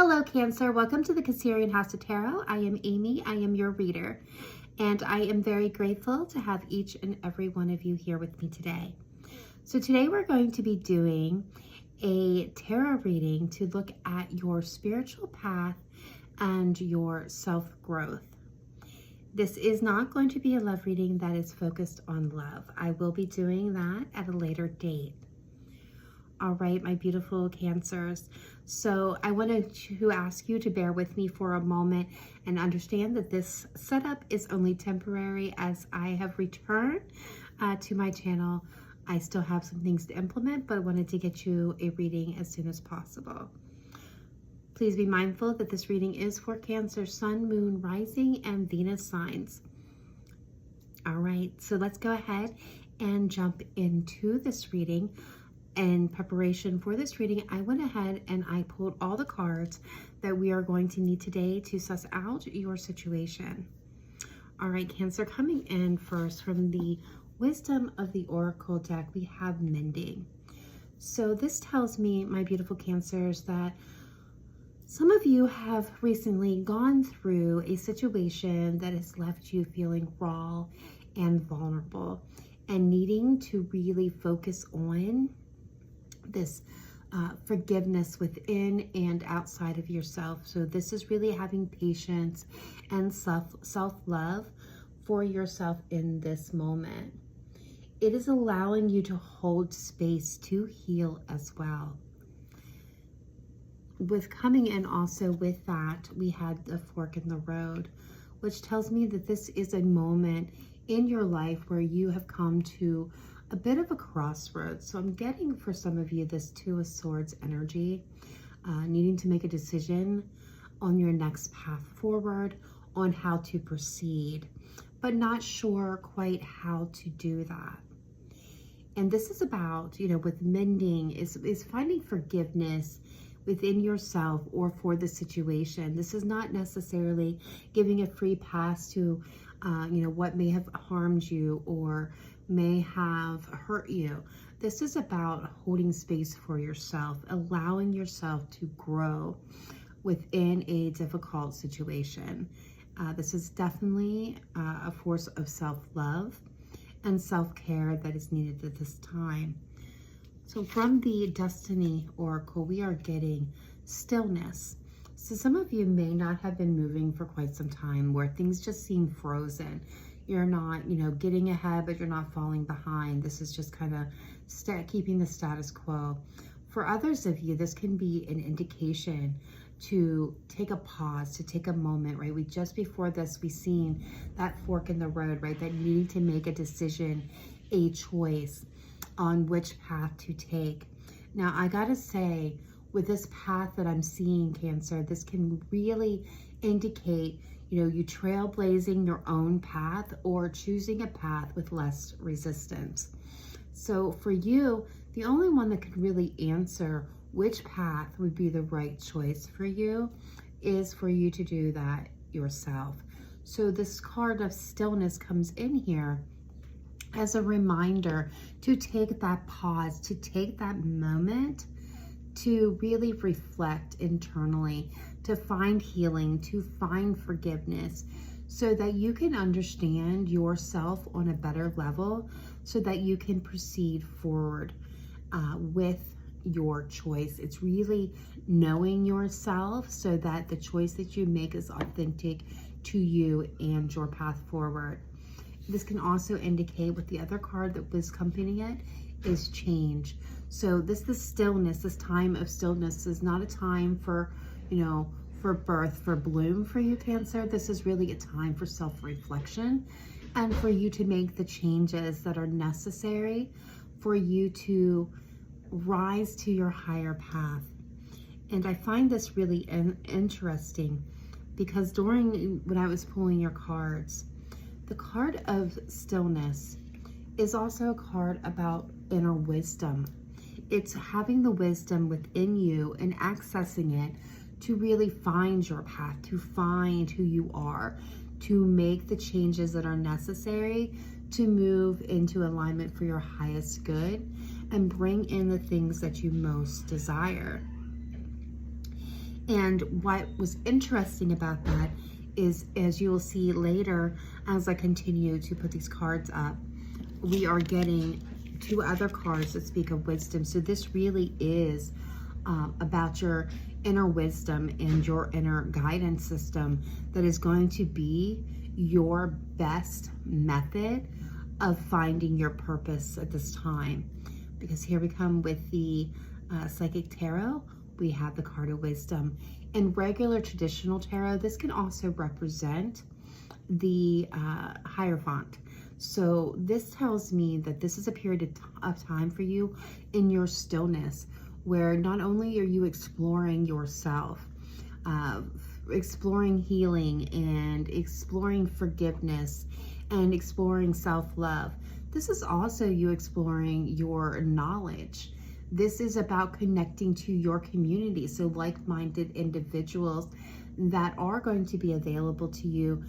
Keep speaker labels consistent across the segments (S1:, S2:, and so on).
S1: Hello, Cancer. Welcome to the Cancerianhouse Tarot. I am Amy. I am your reader, and I am very grateful to have each and every one of you here with me today. So today we're going to be doing a tarot reading to look at your spiritual path and your self-growth. This is not going to be a love reading that is focused on love. I will be doing that at a later date. All right, my beautiful Cancers. So I wanted to ask you to bear with me for a moment and understand that this setup is only temporary as I have returned to my channel. I still have some things to implement, but I wanted to get you a reading as soon as possible. Please be mindful that this reading is for Cancer, Sun, Moon, Rising, and Venus signs. All right, so let's go ahead and jump into this reading. In preparation for this reading, I went ahead and I pulled all the cards that we are going to need today to suss out your situation. All right, Cancer, coming in first from the Wisdom of the Oracle deck, we have Mending. So this tells me, my beautiful Cancers, that some of you have recently gone through a situation that has left you feeling raw and vulnerable and needing to really focus on this forgiveness within and outside of yourself. So this is really having patience and self-love for yourself in this moment. It is allowing you to hold space to heal as well. With coming in also with that, we had the fork in the road, which tells me that this is a moment in your life where you have come to a bit of a crossroads. So I'm getting for some of you this Two of Swords energy, needing to make a decision on your next path forward, on how to proceed, but not sure quite how to do that. And this is about, with mending, is finding forgiveness within yourself or for the situation. This is not necessarily giving a free pass to, what may have harmed you or may have hurt you. This is about holding space for yourself, allowing yourself to grow within a difficult situation. This is definitely a force of self-love and self-care that is needed at this time. So from the Destiny Oracle, we are getting stillness. So some of you may not have been moving for quite some time, where things just seem frozen. You're not, getting ahead, but you're not falling behind. This is just kind of keeping the status quo. For others of you, this can be an indication to take a pause, to take a moment, right? Just before this, we seen that fork in the road, right? That needing to make a decision, a choice on which path to take. Now, I gotta say, with this path that I'm seeing, Cancer, this can really indicate, you trailblazing your own path or choosing a path with less resistance. So for you, the only one that could really answer which path would be the right choice for you is for you to do that yourself. So this card of stillness comes in here as a reminder to take that pause, to take that moment to really reflect internally, to find healing, to find forgiveness, so that you can understand yourself on a better level, so that you can proceed forward with your choice. It's really knowing yourself so that the choice that you make is authentic to you and your path forward. This can also indicate, with the other card that was accompanying it, is change. So this stillness, this time of stillness is not a time for, for birth, for bloom for you, Cancer. This is really a time for self-reflection and for you to make the changes that are necessary for you to rise to your higher path. And I find this really interesting because when I was pulling your cards, the card of stillness is also a card about inner wisdom. It's having the wisdom within you and accessing it to really find your path, to find who you are, to make the changes that are necessary to move into alignment for your highest good and bring in the things that you most desire. And what was interesting about that is, as you will see later, as I continue to put these cards up, we are getting two other cards that speak of wisdom. So this really is about your inner wisdom and your inner guidance system that is going to be your best method of finding your purpose at this time. Because here we come with the Psychic Tarot. We have the card of wisdom. In regular traditional tarot, this can also represent the Hierophant. So this tells me that this is a period of time for you in your stillness, where not only are you exploring yourself, exploring healing and exploring forgiveness and exploring self-love, this is also you exploring your knowledge. This is about connecting to your community, so like-minded individuals that are going to be available to you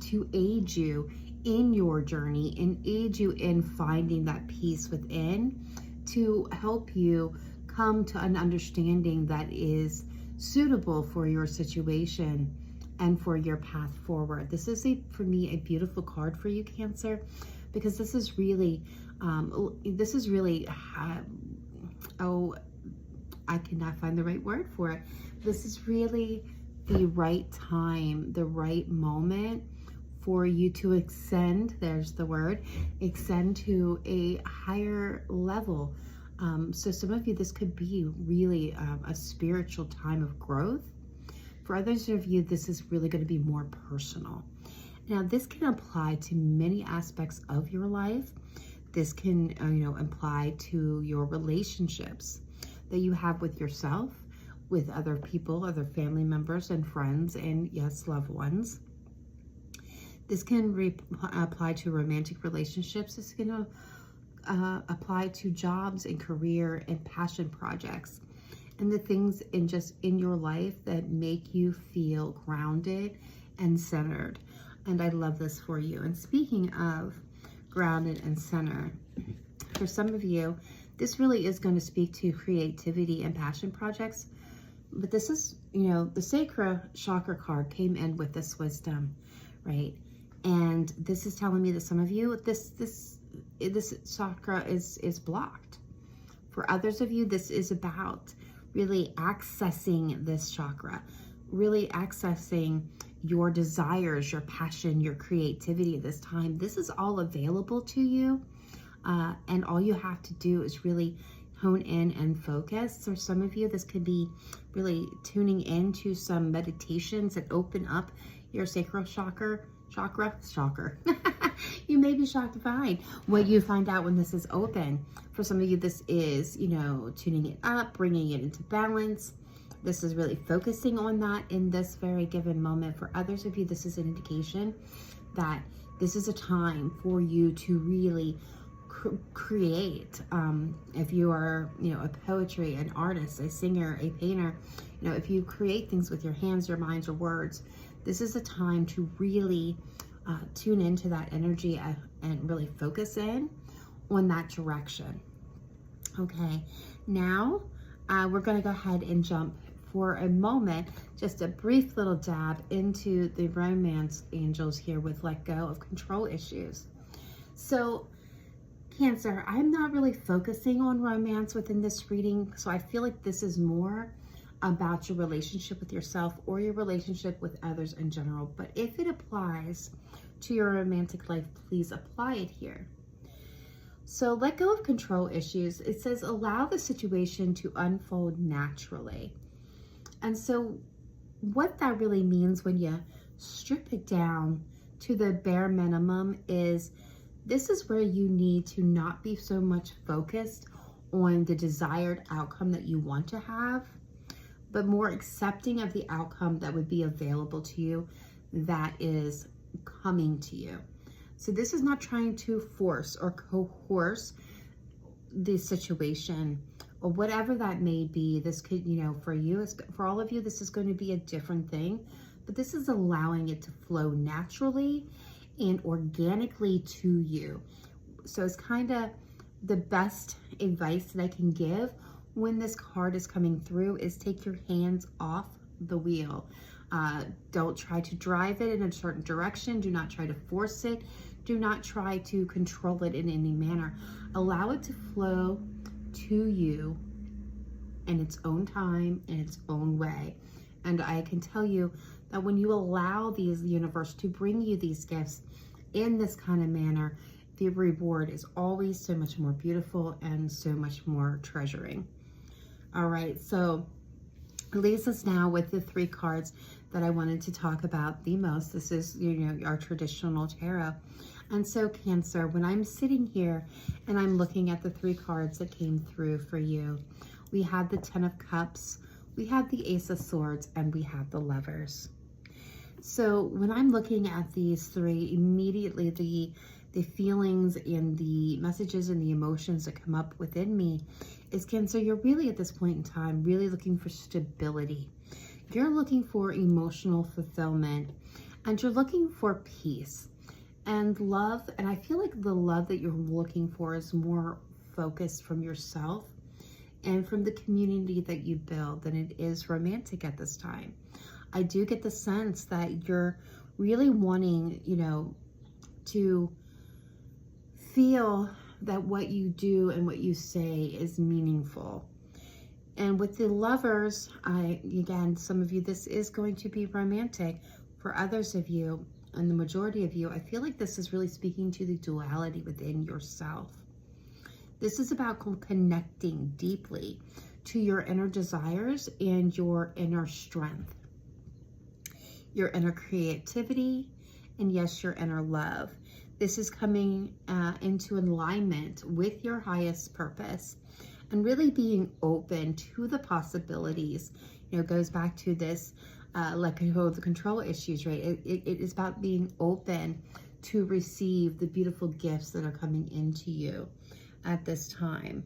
S1: to aid you in your journey and aid you in finding that peace within, to help you come to an understanding that is suitable for your situation and for your path forward. This is, for me, a beautiful card for you, Cancer, because this is really, oh, I cannot find the right word for it. This is really the right time, the right moment for you to ascend, there's the word, ascend to a higher level. So some of you, this could be really a spiritual time of growth. For others of you, this is really going to be more personal. Now, this can apply to many aspects of your life. This can, apply to your relationships that you have with yourself, with other people, other family members and friends, and yes, loved ones. This can apply to romantic relationships. This can apply to jobs and career and passion projects, and the things in your life that make you feel grounded and centered. And I love this for you. And speaking of grounded and centered, for some of you, this really is going to speak to creativity and passion projects. But this is, the sacral chakra card came in with this wisdom, right? And this is telling me that some of you, this chakra is blocked. For others of you, this is about really accessing this chakra, really accessing your desires, your passion, your creativity at this time. This is all available to you. And all you have to do is really hone in and focus. For some of you, this could be really tuning into some meditations that open up your sacral chakra. You may be shocked to find what you find out when this is open. For some of you, this is, tuning it up, bringing it into balance. This is really focusing on that in this very given moment. For others of you, this is an indication that this is a time for you to really create. If you are, a poetry, an artist, a singer, a painter, if you create things with your hands, your minds, your words, this is a time to really tune into that energy and really focus in on that direction. Okay, now we're going to go ahead and jump for a moment, just a brief little dab into the romance angels here with let go of control issues. So Cancer, I'm not really focusing on romance within this reading, so I feel like this is more about your relationship with yourself or your relationship with others in general. But if it applies to your romantic life, please apply it here. So let go of control issues. It says allow the situation to unfold naturally. And so what that really means when you strip it down to the bare minimum is this is where you need to not be so much focused on the desired outcome that you want to have, but more accepting of the outcome that would be available to you, that is coming to you. So this is not trying to force or coerce the situation or whatever that may be. This could, for you, for all of you, this is going to be a different thing, but this is allowing it to flow naturally and organically to you. So it's kind of the best advice that I can give when this card is coming through is take your hands off the wheel. Don't try to drive it in a certain direction. Do not try to force it. Do not try to control it in any manner. Allow it to flow to you in its own time, in its own way. And I can tell you that when you allow the universe to bring you these gifts in this kind of manner, the reward is always so much more beautiful and so much more treasuring. All right, so it leaves us now with the 3 cards that I wanted to talk about the most. This is, our traditional tarot. And so Cancer, when I'm sitting here and I'm looking at the 3 cards that came through for you, we had the 10 of Cups, we had the Ace of Swords, and we had the Lovers. So when I'm looking at these 3, immediately the feelings and the messages and the emotions that come up within me is, Cancer, you're really at this point in time really looking for stability. You're looking for emotional fulfillment, and you're looking for peace and love. And I feel like the love that you're looking for is more focused from yourself and from the community that you build than it is romantic at this time. I do get the sense that you're really wanting, to feel that what you do and what you say is meaningful. And with the Lovers, again, some of you, this is going to be romantic. For others of you, and the majority of you, I feel like this is really speaking to the duality within yourself. This is about connecting deeply to your inner desires and your inner strength, your inner creativity, and yes, your inner love. This is coming into alignment with your highest purpose and really being open to the possibilities. It goes back to this, let go of the control issues, right? It is about being open to receive the beautiful gifts that are coming into you at this time.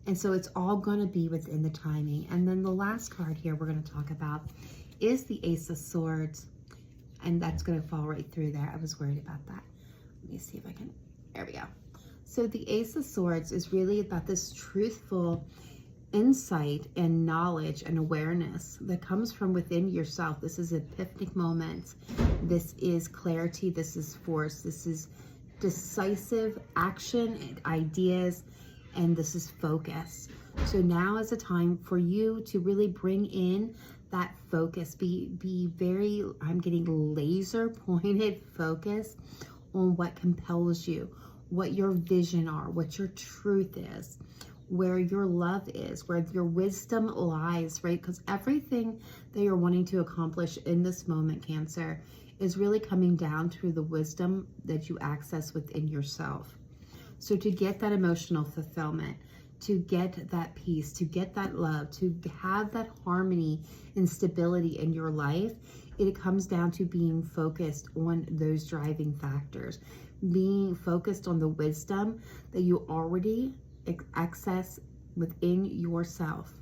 S1: And so it's all going to be within the timing. And then the last card here we're going to talk about is the Ace of Swords. And that's going to fall right through there. I was worried about that. Let me see if I can, there we go. So the Ace of Swords is really about this truthful insight and knowledge and awareness that comes from within yourself. This is epiphanic moments. This is clarity. This is force. This is decisive action and ideas. And this is focus. So now is a time for you to really bring in that focus. Be very, I'm getting laser pointed focus on what compels you, what your vision are, what your truth is, where your love is, where your wisdom lies, right? Because everything that you're wanting to accomplish in this moment, Cancer, is really coming down to the wisdom that you access within yourself. So to get that emotional fulfillment, to get that peace, to get that love, to have that harmony and stability in your life, it comes down to being focused on those driving factors, being focused on the wisdom that you already access within yourself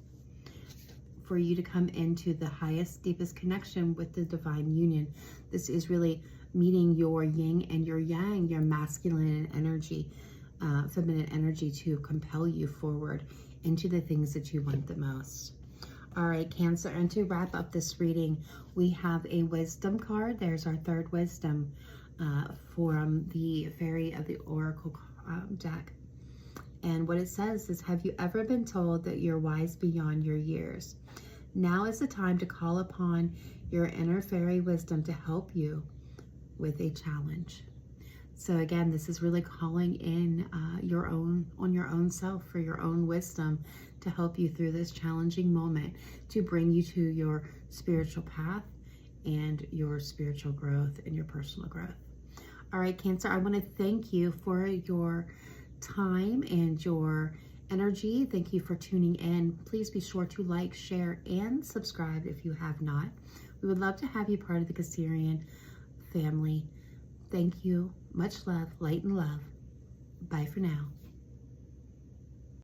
S1: for you to come into the highest, deepest connection with the divine union. This is really meeting your yin and your yang, your masculine energy, feminine energy, to compel you forward into the things that you want the most. All right, Cancer, and to wrap up this reading, we have a wisdom card. There's our 3rd wisdom from the Fairy of the Oracle deck. And what it says is, have you ever been told that you're wise beyond your years? Now is the time to call upon your inner fairy wisdom to help you with a challenge. So again, this is really calling in your own self for your own wisdom to help you through this challenging moment, to bring you to your spiritual path and your spiritual growth and your personal growth. All right, Cancer, I want to thank you for your time and your energy. Thank you for tuning in. Please be sure to like, share, and subscribe if you have not. We would love to have you part of the Cancerian family. Thank you. Much love, light and love. Bye for now.